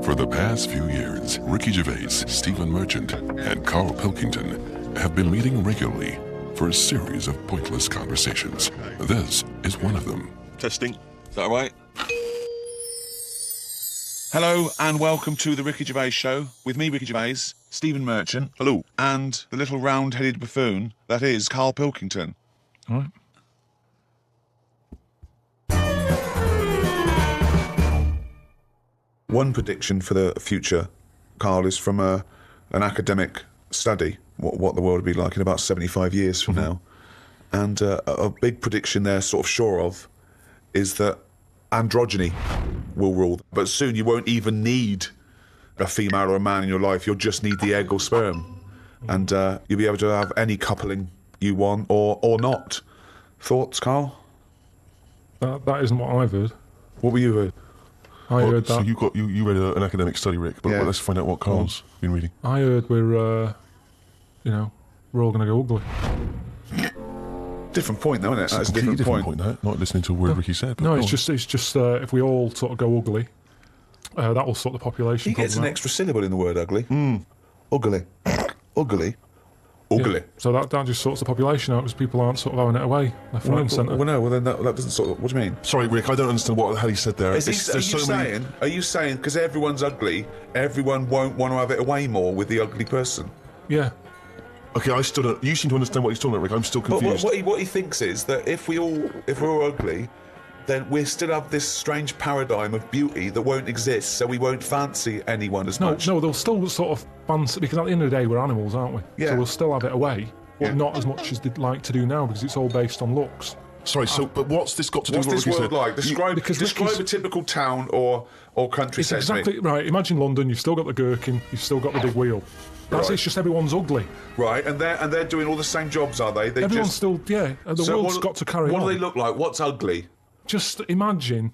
For the past few years, Ricky Gervais, Stephen Merchant, and Carl Pilkington have been meeting regularly for a series of pointless conversations. This is one of them. Testing. Is that all right? Hello and welcome to the Ricky Gervais Show with me, Ricky Gervais, Stephen Merchant. Hello. And the little round-headed buffoon that is Carl Pilkington. All right. One prediction for the future, Carl, is from an academic study, what the world will be like in about 75 years from now. And a big prediction they're sort of sure of is that androgyny will rule. But soon you won't even need a female or a man in your life, you'll just need the egg or sperm. And you'll be able to have any coupling you want or not. Thoughts, Carl? That isn't what I've heard. What were you heard? I heard that. So you read an academic study, Rick, but let's find out what Carl's been reading. I heard we're all going to go ugly. Different point, though, isn't it? That's a Completely different point. that. Not listening to a word Ricky said. But No, go it's on. just if we all sort of go ugly, that will sort the population He gets an problem out. extra syllable in the word ugly. Ugly. Ugly. Ugly. Yeah. So that just sorts the population out because people aren't sort of having it away left, right and centre. Well, no, well then that doesn't sort of... What do you mean? Sorry, Rick, I don't understand what the hell he said there. Are you saying, because everyone's ugly, everyone won't want to have it away more with the ugly person? Yeah. Okay, I still don't... You seem to understand what he's talking about, Rick. I'm still But confused. what he thinks is that if we're all ugly, then we still have this strange paradigm of beauty that won't exist, so we won't fancy anyone as much. No, they'll still sort of fancy, because at the end of the day we're animals, aren't we? Yeah. So we'll still have it away, but Yeah. not as much as they'd like to do now because it's all based on looks. Sorry, but what's this got to do What's with this what Ricky world said? like? Describe Ricky's- a typical town or country It's set to me. exactly right. Imagine London. You've still got the gherkin. You've still got the big wheel. That's Right. It's just everyone's ugly. Right, and they're doing all the same jobs, are they? Everyone's still The world's got to carry What on. do they look like? What's ugly? Just imagine,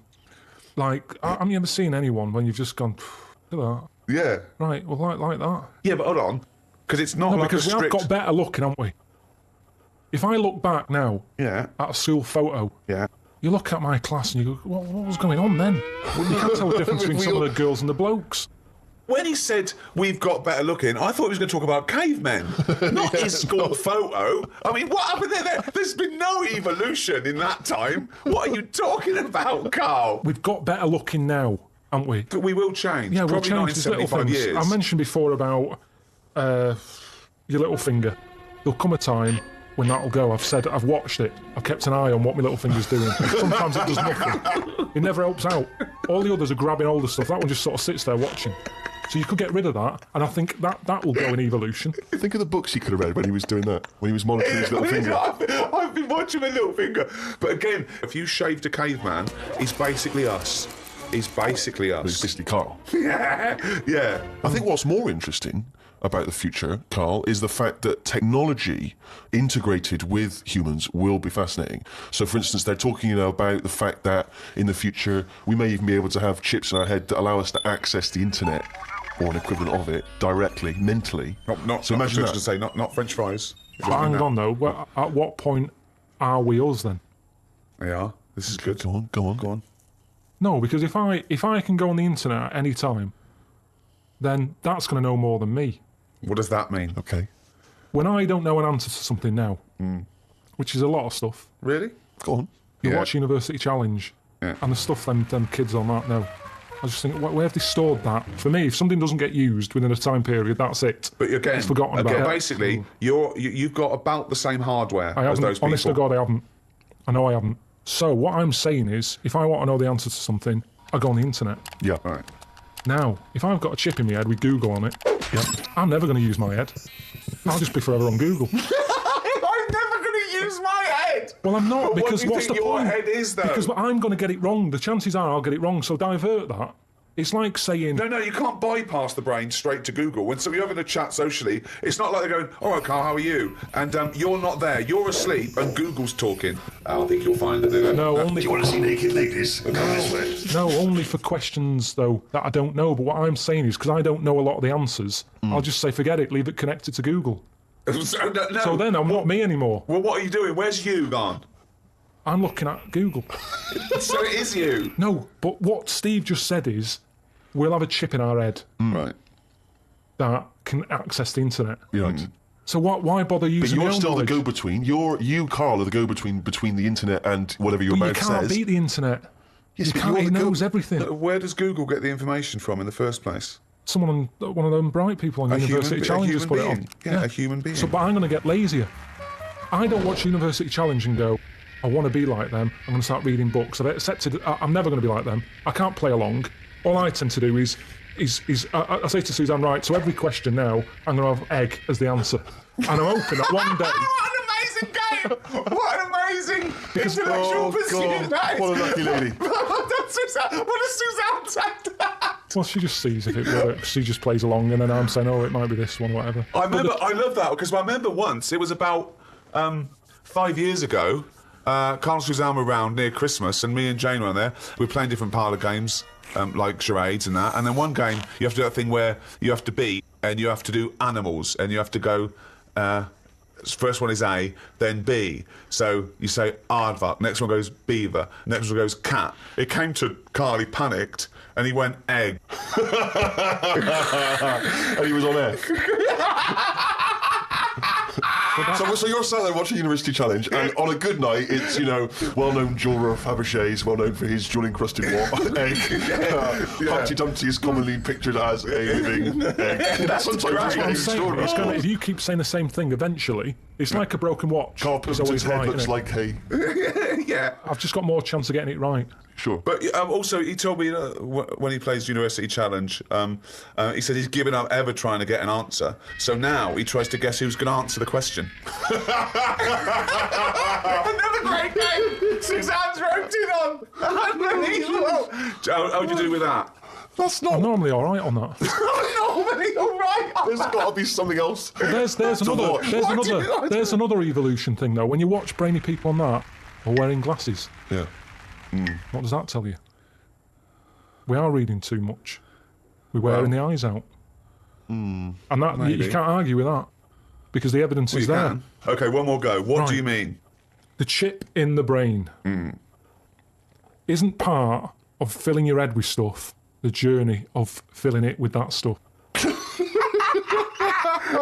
like, have you ever seen anyone when you've just gone, look at Yeah. that? Right, well, like that. Yeah, but hold on, because it's not No, like because a we strict... have got better looking, haven't we? If I look back now Yeah, at a school photo, yeah. you look at my class and you go, what was going on then? You can't tell the difference between some of the girls and the blokes. When he said we've got better looking, I thought he was going to talk about cavemen, not his school photo. I mean, what happened there? There's been no evolution in that time. What are you talking about, Carl? We've got better looking now, haven't we? But we will change. Yeah, we'll Probably not in change these little 75 things. years. I mentioned before about your little finger. There'll come a time when that'll go. I've watched it. I've kept an eye on what my little finger's doing. Sometimes it does nothing. It never helps out. All the others are grabbing older stuff. That one just sort of sits there watching. So you could get rid of that, and I think that will go in evolution. Think of the books he could have read when he was doing that, when he was monitoring his little finger. I've been watching my little finger. But again, if you shaved a caveman, he's basically us. He's basically It's us. basically Carl. Yeah. I think what's more interesting about the future, Carl, is the fact that technology integrated with humans will be fascinating. So, for instance, they're talking about the fact that in the future we may even be able to have chips in our head that allow us to access the internet, or an equivalent of it, directly, mentally. So imagine that. To say, not French fries. But hang on though, at what point are we us then? Yeah, this is good. Go on. No, because if I can go on the internet at any time, then that's going to know more than me. What does that mean? Okay. When I don't know an answer to something now, which is a lot of stuff, Really? Go on. you Yeah. watch University Challenge, Yeah. and the stuff them kids on that know. I just think, where have they stored that? For me, if something doesn't get used within a time period, that's it. But again, It's forgotten about. basically, you've got about the same hardware I as haven't. those people. Honest to God, I haven't. I know I haven't. So what I'm saying is, if I want to know the answer to something, I go on the internet. Yeah. Right. Now, if I've got a chip in my head with Google on it, I'm never going to use my head. I'll just be forever on Google. I'm never going to use my head. Well, I'm not, But because what do you what's think the your point? head is, though? Because I'm going to get it wrong. The chances are I'll get it wrong, so divert that. It's like saying... No, you can't bypass the brain straight to Google. When you're having a chat socially, it's not like they're going, all right, Carl, how are you? And you're not there. You're asleep and Google's talking. I think you'll find it. No, only... You want to see naked ladies? Come this way. No, only for questions, though, that I don't know. But what I'm saying is, because I don't know a lot of the answers, I'll just say, forget it, leave it connected to Google. No. So then I'm not me anymore. Well, what are you doing? Where's you gone? I'm looking at Google. So it is you. No, but what Steve just said is, we'll have a chip in our head Right. that can access the internet. Right. So why bother But using you're your own still the knowledge? go-between. You, Carl, are the go-between between the internet and whatever your But you mouth can't says. beat the internet. Yes, You but can't, you're it the knows everything. Where does Google get the information from in the first place? One of them bright people on University Challenge has put it on. Yeah, a human being. So, but I'm going to get lazier. I don't watch University Challenge and go, I want to be like them. I'm going to start reading books. I've accepted I'm never going to be like them. I can't play along. All I tend to do is I say to Suzanne, right, so every question now, I'm going to have egg as the answer. And I'm hoping that one day... What an amazing game! What an amazing intellectual pursuit that is! What a lucky lady. What does Suzanne say to that? Well, she just sees if it works. She just plays along, and then I'm saying, oh, it might be this one, or whatever. I love that, because I remember once, it was about 5 years ago, Carl and Suzanne were around near Christmas, and me and Jane were on there. We were playing different parlour games, like charades and that. And then one game, you have to do that thing where you have to be, and you have to do animals, and you have to go... first one is A, then B. So you say aardvark, next one goes beaver, next one goes cat. It came to Carl, he panicked, and he went egg. And he was on air. So you're sat there watching University Challenge, and on a good night, it's, well-known jeweller of Fabergé's, well-known for his jewel-encrusted egg. Humpty Dumpty is commonly pictured as a living egg. That's sometimes I'm a saying, story. it's gonna, if you keep saying the same thing, eventually, it's like a broken watch. Carl It's Pilkington's always head right, looks innit? like hay. Yeah. I've just got more chance of getting it right. Sure. But also, he told me when he plays University Challenge, he said he's given up ever trying to get an answer. So now he tries to guess who's going to answer the question. Another great game. Suzanne's roped in on. Unbelievable. How would you do with that? That's I'm not... normally all right on that. Normally, all right. There's got to be something else. There's watch. there's another evolution thing though. When you watch brainy people on that, or wearing glasses, Yeah. what does that tell you? We are reading too much. We're wearing the eyes out, and that you can't argue with that because the evidence is there. Can. Okay, one more go. What do you mean? The chip in the brain isn't part of filling your head with stuff. The journey of filling it with that stuff.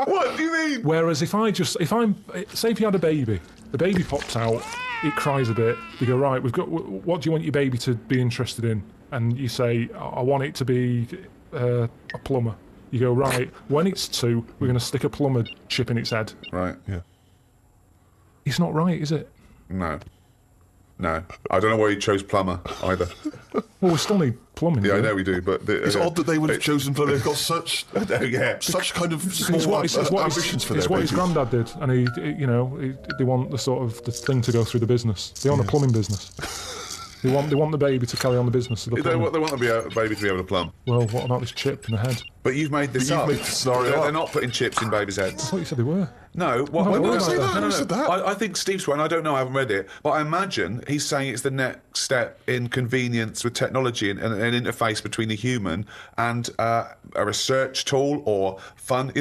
What do you mean? Whereas if if you had a baby, the baby pops out, it cries a bit. You go, right, what do you want your baby to be interested in? And you say, I want it to be a plumber. You go, right, when it's 2, we're going to stick a plumber chip in its head. Right. Yeah. It's not right, is it? No. I don't know why you chose plumber either. Well, we still need plumbing. Yeah, I don't we? know we do, but... It's odd that they would have chosen plumber. They've got such yeah. such kind of It's small what his ambitions for their his babies. granddad did, and they want the thing to go through the business. They own a plumbing business. They want the baby to carry on the business of the They plumbing. want the baby to be able to plumb. Well, what about this chip in the head? But you've made this But you've up. made the scenario They're up. not putting chips in babies' I heads. thought you said they were. No, what? No, I didn't say that. I No, said that. I think Steve's right. And I don't know. I haven't read it, but I imagine he's saying it's the next step in convenience with technology and an interface between a human and a research tool or fun.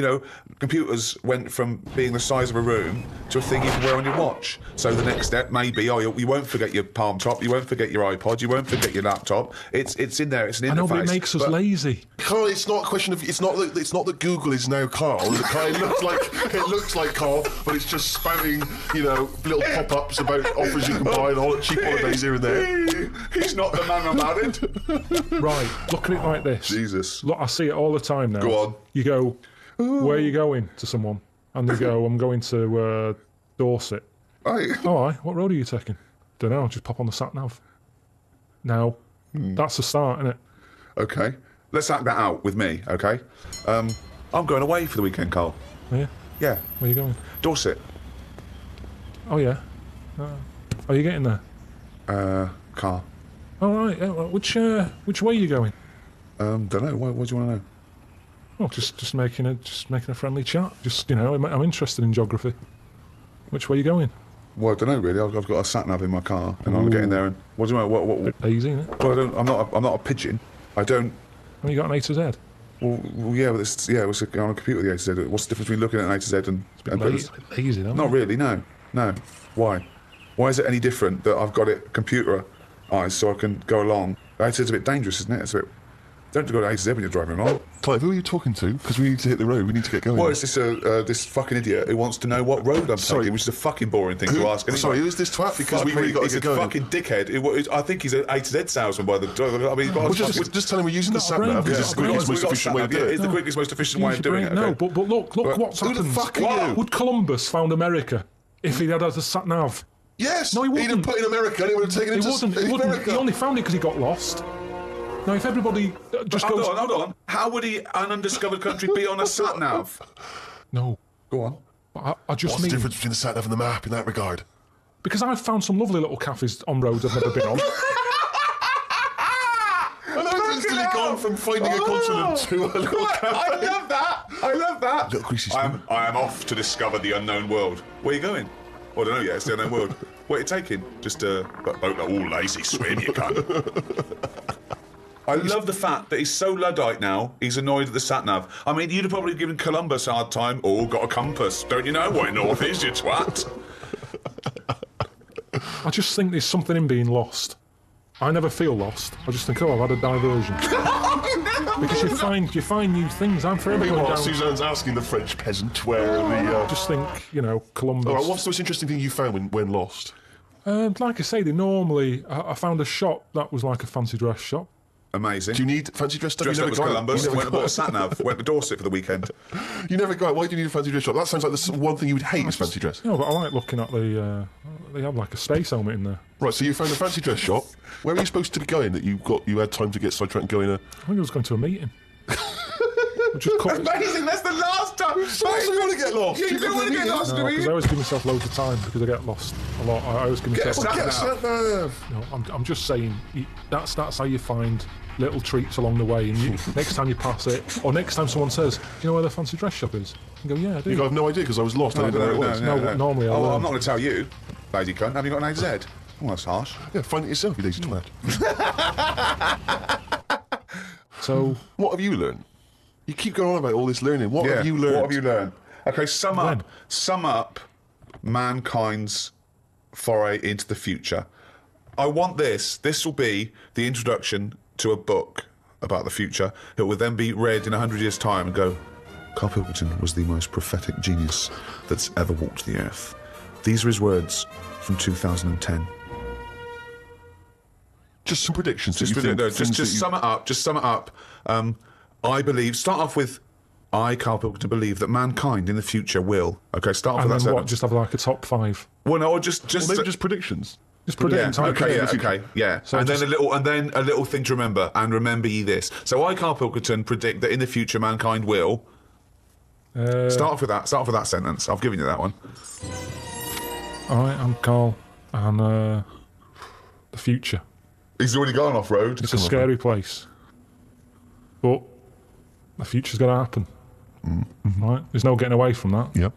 Computers went from being the size of a room to a thing you can wear on your watch. So the next step may be, you won't forget your palm top, you won't forget your iPod, you won't forget your laptop. It's in there. It's an interface. I know, but it makes us lazy. Carl, it's not a question of. It's not that Google is now Carl. It looks like Carl, but it's just spouting, little pop-ups about offers you can buy and cheap holidays here and there. He's not the man about it. Right, look at it like this. Jesus. Look, I see it all the time now. Go on. You go, where are you going to someone? And they go, I'm going to Dorset. Right. All right, what road are you taking? Don't know, just pop on the sat-nav. Now, that's a start, isn't it? Okay. Let's act that out with me, okay? I'm going away for the weekend, Carl. Yeah, Yeah. where are you going? Dorset. Oh, yeah. Are you getting there? Car. All right, yeah, well, which way are you going? Don't know. What do you want to know? Well, just making a friendly chat. Just I'm interested in geography. Which way are you going? Well, I don't know really. I've got a sat nav in my car, and I'm getting there. And what do you want? What? Easy, isn't it? Well, I'm not a pigeon. I don't. Have you got an A to Z? Well, yeah, but it's on a computer. The A to Z. What's the difference between looking at an A to Z and Easy, though. Not really. No. Why? Why is it any different that I've got it computerised so I can go along? A to Z's a bit dangerous, isn't it? It's a bit. Don't go to A to Z when you're driving along. Clive, who are you talking to? Because we need to hit the road. We need to get going. Well, it's this fucking idiot who wants to know what road I'm taking, which is a fucking boring thing to ask. Sorry, who is this twat? Because we really got to he's get a going. fucking dickhead. I think he's an A to Z salesman by the... I mean, just tell him we're using the sat nav because it's the quickest, most efficient way of doing it. It's the quickest, most efficient way of doing it. No, but look what's happened. Who the fuck are you? Would Columbus found America if he had a sat nav? Yes! No, he wouldn't. He'd have put in America and he would have taken it to America. He only found it because he got lost. Now, if everybody just goes... Hold on. How would an undiscovered country be on a sat-nav? No. Go on. But I just What's mean... the difference between the sat-nav and the map in that regard? Because I've found some lovely little cafes on roads I've never been on. And I've instantly gone from finding a continent to a little cafe. I love that. Little greasy spoon. I am off to discover the unknown world. Where are you going? Well, I don't know yet. It's the unknown world. Where are you taking? Just a boat. Oh, lazy swim, you cunt. I love the fact that he's so Luddite now, he's annoyed at the sat-nav. I mean, you'd have probably given Columbus a hard time. Oh, got a compass. Don't you know where north is, you twat? I just think there's something in being lost. I never feel lost. I just think, I've had a diversion. Because you find new things. I'm forever going down... Suzanne's asking the French peasant where the... I just think, Columbus... All right, what's the most interesting thing you found when lost? Like I say, I found a shop that was like a fancy dress shop. Amazing. Do you need fancy dress stuff? Dressed up as Columbus, went and bought a out. sat-nav, went to Dorset for the weekend. You never go out. Why do you need a fancy dress shop? That sounds like the one thing you would hate is fancy dress. But I like looking at the... they have like a space helmet in there. Right, so you found a fancy dress shop. Where were you supposed to be going that you had time to get sidetracked and go in a... I think I was going to a meeting. Amazing, that's the last time. You want to get lost. You do want to get lost, do because I you? always give myself loads of time because I get lost a lot. I always give myself... Get a sat-nav. No, I'm just saying, that's how you find little treats along the way. And next time you pass it, or next time someone says, "Do you know where the fancy dress shop is?" You go, "Yeah, I do." You have no idea because I was lost. I didn't know where it was. No, normally I I'm learn. not going to tell you, lady cunt. Have you got an AZ? Oh, that's harsh. Yeah, find it yourself, you lazy twat. So, What have you learned? You keep going on about all this learning. What have you learned? What have you learned? Okay, sum up mankind's foray into the future. I want this. This will be the introduction to a book about the future. It will then be read in 100 years' time and go, Carl Pilkington was the most prophetic genius that's ever walked the earth. These are his words from 2010. Just some predictions. Just sum it up. Just sum it up. I believe. Start off with, I, Carl Pilkington, believe that mankind in the future will. Okay, start off and with that then what? sentence. Just have like a top 5. Well, no, just Well, maybe just predictions. Just predicting time. Okay. So and then a little thing to remember. And remember ye this. So I, Carl Pilkington, predict that in the future mankind will. Start off with that. Start off with that sentence. I've given you that one. All right, I'm Carl, and the future. He's already gone off road. It's a scary place, but the future's going to happen. Right? There's no getting away from that. Yep.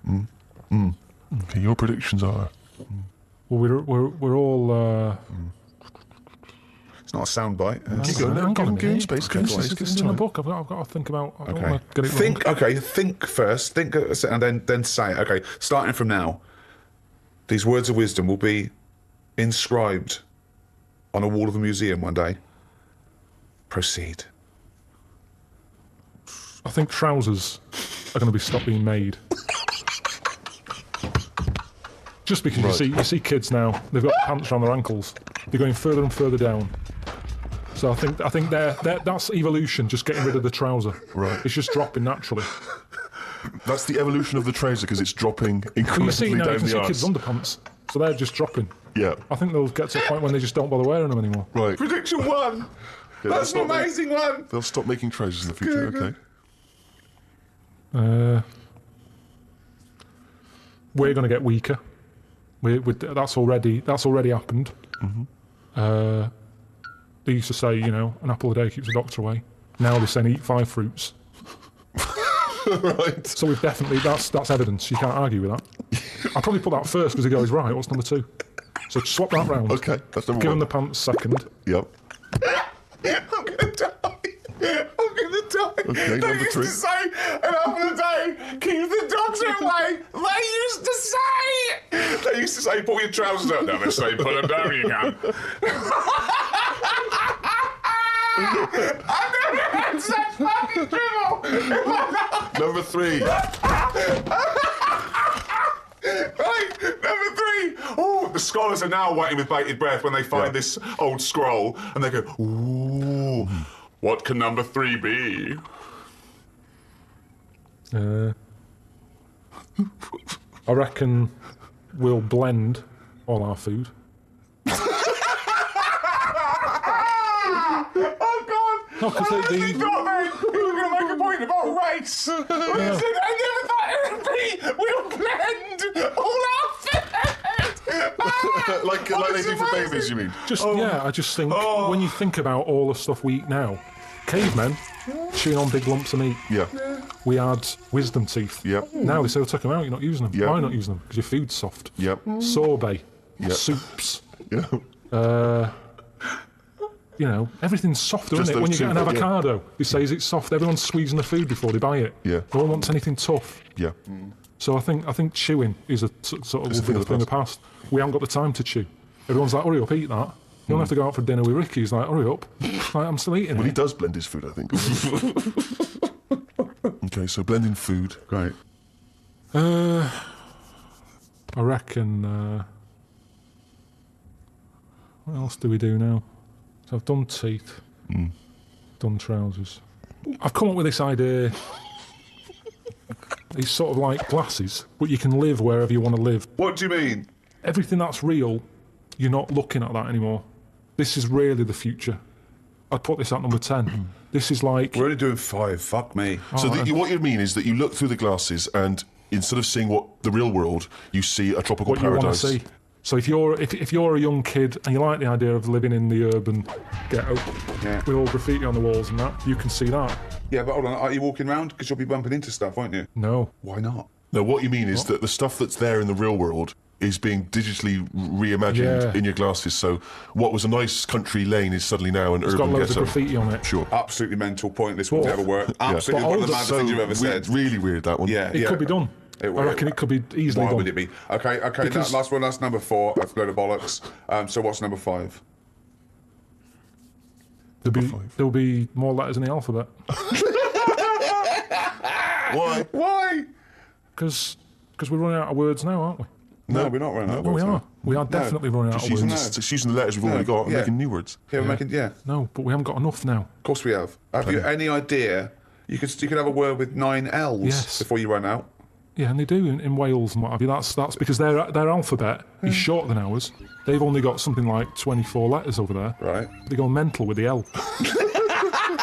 Okay, your predictions are. Well, we're all. It's not a soundbite. Keep going. Give him space. Give him space. Give him It's in the time. book. I've got to think about. I don't Okay. want to get it wrong. Think first. Think and then say it. Okay, starting from now. These words of wisdom will be inscribed on a wall of a museum one day. Proceed. I think trousers are going to be stopped being made. Just because you see kids now, they've got pants around their ankles. They're going further and further down. So I think that's evolution, just getting rid of the trouser. Right. It's just dropping naturally. That's the evolution of the trouser because it's dropping Well, you see incrementally now, you down can see the kids' arse. underpants. So they're just dropping. Yeah. I think they'll get to a point when they just don't bother wearing them anymore. Right. Prediction 1. Yeah, That's an not make- amazing one. They'll stop making trousers in the future. Good. Okay. We're going to get weaker. That's already happened. They used to say, an apple a day keeps the doctor away. Now they're saying eat 5 fruits. Right. So we've definitely that's evidence. You can't argue with that. I'll probably put that first because he goes right. What's number 2? So swap that round. Okay, that's number Give him 1. the pants second. Yep. I'm gonna die. Okay, They number used 3. to say an apple a day keeps the doctor away. They used to say pull your trousers up. Now they say pull them down. You can. Such fucking dribble! Number 3. Right, number 3. Oh, the scholars are now waiting with bated breath when they find this old scroll, and they go, ooh, what can number 3 be? I reckon we'll blend all our food. Oh, God! No, because He were going to make a point about race. I never thought it would be, we'll blend all our food. like they do for babies, you mean? I just think when you think about all the stuff we eat now, cavemen chewing on big lumps of meat. Yeah. We had wisdom teeth. Yep. Now they say they'll take them out, you're not using them. Yep. Why not using them? Because your food's soft. Yep. Sorbet. Yep. Soups. Yeah. Everything's softer, Just isn't it? When you those get an two, avocado, it says it's soft. Everyone's squeezing the food before they buy it. Yeah. No one wants anything tough. Yeah. So I think chewing is a sort of It's a thing of the past. We haven't got the time to chew. Everyone's like, hurry up, eat that. You don't have to go out for dinner with Ricky. He's like, hurry up. Like, I'm still eating Well, it. he does blend his food, I think. Okay, so blending food. Great. I reckon... what else do we do now? So I've done teeth. Done trousers. I've come up with this idea. It's sort of like glasses, but you can live wherever you want to live. What do you mean? Everything that's real, you're not looking at that anymore. This is really the future. I'd put this at number 10. This is like... We're only doing 5. Fuck me. So what you mean is that you look through the glasses and instead of seeing what the real world, you see a tropical what you paradise. want to see. So if you're a young kid and you like the idea of living in the urban ghetto with all graffiti on the walls and that, you can see that. Yeah, but hold on. Are you walking around? Because you'll be bumping into stuff, won't you? No. Why not? No, what you mean is that the stuff that's there in the real world is being digitally reimagined in your glasses. So what was a nice country lane is suddenly now an It's urban got loads ghetto. of graffiti on it. Sure. Absolutely mental, pointless, will never work. Absolutely But one of the older- maddest things you've ever said. Really weird, that one. Yeah, It could be done. I reckon it could be easily Why done. would it be? Okay, Because- last one, that's number 4. That's a load of bollocks. So what's number 5? There'll be more letters in the alphabet. Why? Why? Because we're running out of words now, aren't we? No, we're not running out of Well, we words are. now. We are definitely running out Just of using, words. just using the letters we've already got and yeah. making new words. Yeah, we're making, No, but we haven't got enough now. Of course we have. Have you any idea? You could have a word with 9 L's Yes. before you run out. Yeah, and they do in Wales and what have you. That's because their alphabet is shorter than ours. They've only got something like 24 letters over there. Right. They go mental with the L.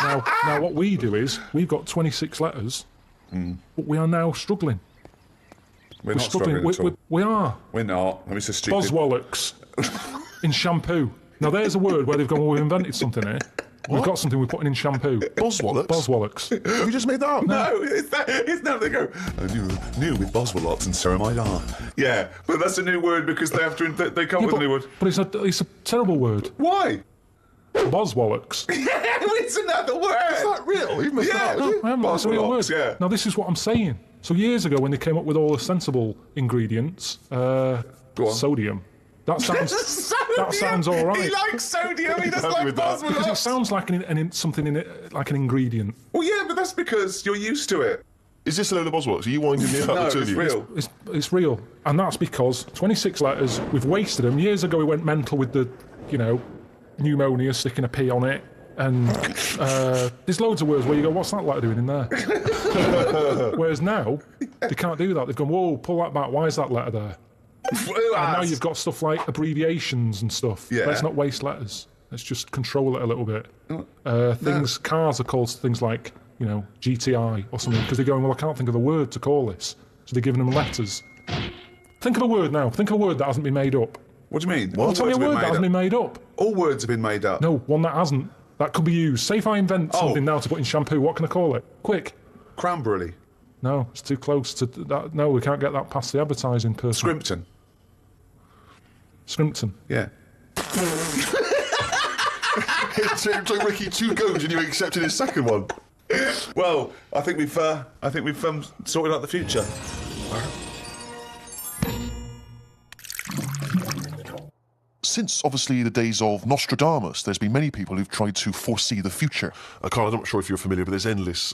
now, what we do is we've got 26 letters, but we are now struggling. We're not struggling at all. We are. We're not. I mean, it's so stupid. Boswallocks in shampoo. Now, there's a word where they've gone, well, we've invented something here. We've got something we're putting in shampoo. Boswallocks? Boswallocks. Have you just made that up? No, it's now they go, new with Boswellots and ceramide. Yeah, but that's a new word because they have to, they come with a new word. But it's a terrible word. Why? Boswallocks. It's another word. Is that real? You've made that up. I haven't, that's a real word. Boswellocs, yeah. Now, this is what I'm saying. So years ago, when they came up with all the sensible ingredients, sodium. That sounds all right. He likes sodium. He doesn't Happy like with that. Because it Boswellocs. sounds like something in it, like an ingredient. Well, yeah, but that's because you're used to it. Is this a load of Boswallops? Are you winding me up? No, the two of it's you? real. It's real, and that's because 26 letters. We've wasted them. Years ago, we went mental with the, pneumonia, sticking a P on it, and there's loads of words where you go, "What's that letter doing in there?" Whereas now, they can't do that. They've gone, "Whoa, pull that back. Why is that letter there?" And now you've got stuff like abbreviations and stuff. Yeah. Let's not waste letters. Let's just control it a little bit. Cars are called things like, GTI or something, because they're going, well, I can't think of a word to call this. So they're giving them letters. Think of a word now. Think of a word that hasn't been made up. What do you mean? Well, tell me a word that hasn't been made up. All words have been made up. No, one that hasn't. That could be used. Say if I invent something now to put in shampoo, what can I call it? Quick. Cranberry. No, it's too close to that. No, we can't get that past the advertising person. Scrimpton. Scrimpton. Yeah. It took Ricky 2 goes and you accepted his second one. Well, I think we've sorted out the future. since obviously the days of Nostradamus, there's been many people who've tried to foresee the future. Carl, I'm not sure if you're familiar, but there's endless,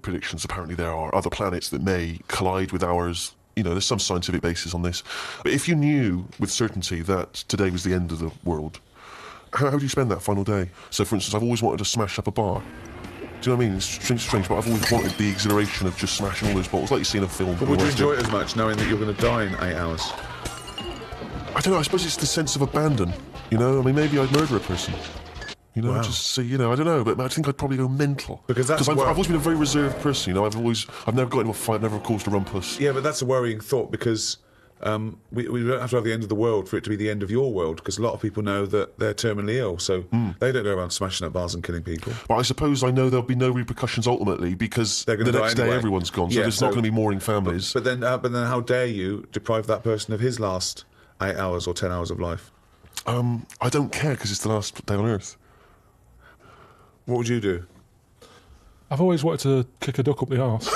predictions. Apparently, there are other planets that may collide with ours. There's some scientific basis on this. But if you knew with certainty that today was the end of the world, how do you spend that final day? So, for instance, I've always wanted to smash up a bar. Do you know what I mean? It's strange, but I've always wanted the exhilaration of just smashing all those bottles, like you see in a film. But would you enjoy it as much knowing that you're going to die in 8 hours? I don't know, I suppose it's the sense of abandon, maybe I'd murder a person. Wow. Just see, I don't know, but I think I'd probably go mental. Because I've always been a very reserved person, I've never got into a fight, never caused a rumpus. Yeah, but that's a worrying thought because we don't have to have the end of the world for it to be the end of your world, because a lot of people know that they're terminally ill, so they don't go around smashing up bars and killing people. But I suppose I know there'll be no repercussions ultimately, because the next day everyone's gone, so there's not going to be mourning families. But then how dare you deprive that person of his last 8 hours or 10 hours of life? I don't care, because it's the last day on Earth. What would you do? I've always wanted to kick a duck up the arse.